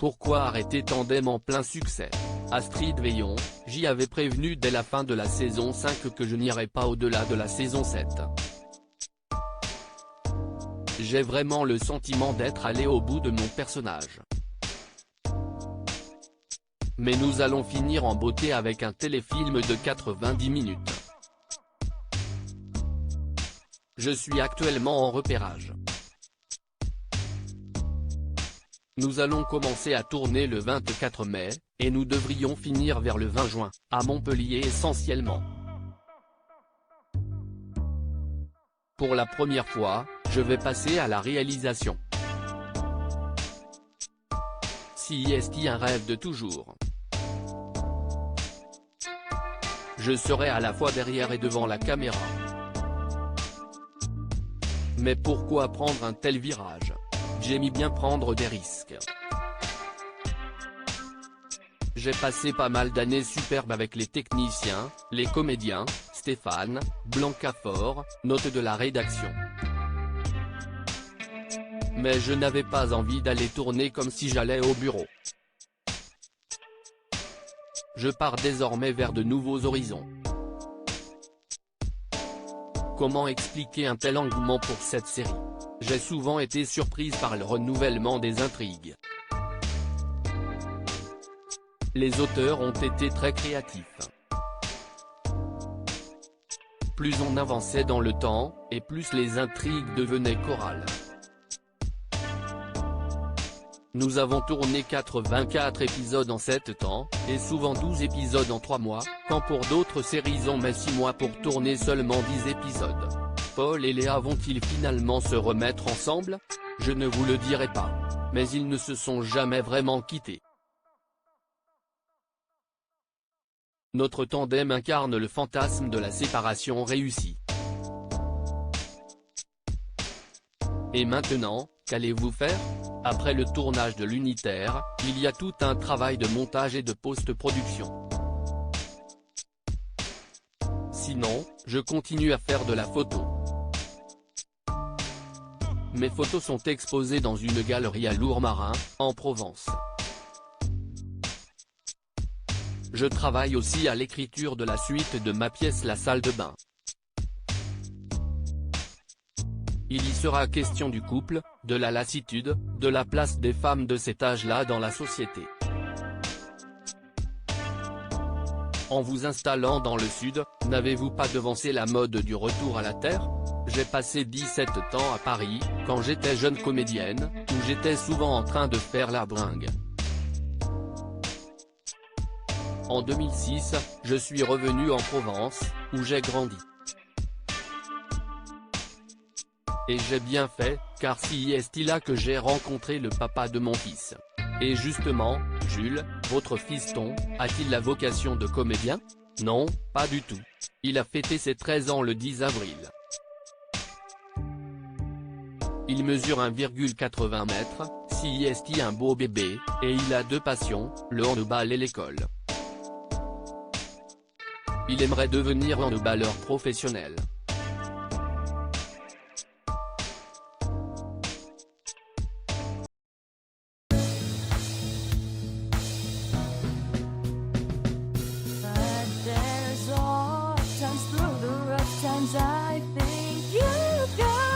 Pourquoi arrêter Tandem en plein succès? Astrid Veillon, j'y avais prévenu dès la fin de la saison 5 que je n'irais pas au-delà de la saison 7. J'ai vraiment le sentiment d'être allé au bout de mon personnage. Mais nous allons finir en beauté avec un téléfilm de 90 minutes. Je suis actuellement en repérage. Nous allons commencer à tourner le 24 mai, et nous devrions finir vers le 20 juin, à Montpellier essentiellement. Pour la première fois, je vais passer à la réalisation. Si est un rêve de toujours. Je serai à la fois derrière et devant la caméra. Mais pourquoi prendre un tel virage? J'aime bien prendre des risques. J'ai passé pas mal d'années superbes avec les techniciens, les comédiens, Stéphane, Blancafort, note de la rédaction. Mais je n'avais pas envie d'aller tourner comme si j'allais au bureau. Je pars désormais vers de nouveaux horizons. Comment expliquer un tel engouement pour cette série? J'ai souvent été surprise par le renouvellement des intrigues. Les auteurs ont été très créatifs. Plus on avançait dans le temps, et plus les intrigues devenaient chorales. Nous avons tourné 84 épisodes en 7 temps, et souvent 12 épisodes en 3 mois, quand pour d'autres séries on met 6 mois pour tourner seulement 10 épisodes. Paul et Léa vont-ils finalement se remettre ensemble? Je ne vous le dirai pas. Mais ils ne se sont jamais vraiment quittés. Notre tandem incarne le fantasme de la séparation réussie. Et maintenant, qu'allez-vous faire? Après le tournage de l'unitaire, il y a tout un travail de montage et de post-production. Sinon, je continue à faire de la photo. Mes photos sont exposées dans une galerie à Lourmarin, en Provence. Je travaille aussi à l'écriture de la suite de ma pièce La salle de bain. Il y sera question du couple, de la lassitude, de la place des femmes de cet âge-là dans la société. En vous installant dans le sud, n'avez-vous pas devancé la mode du retour à la terre? J'ai passé 17 ans à Paris, quand j'étais jeune comédienne, où j'étais souvent en train de faire la bringue. En 2006, je suis revenu en Provence, où j'ai grandi. Et j'ai bien fait, car si est là que j'ai rencontré le papa de mon fils. Et justement, Jules, votre fiston, a-t-il la vocation de comédien? Non, pas du tout. Il a fêté ses 13 ans le 10 avril. Il mesure 1,80 m, si est un beau bébé, et il a 2 passions, le handball et l'école. Il aimerait devenir handballeur professionnel. There's all times through the rough times I think you've got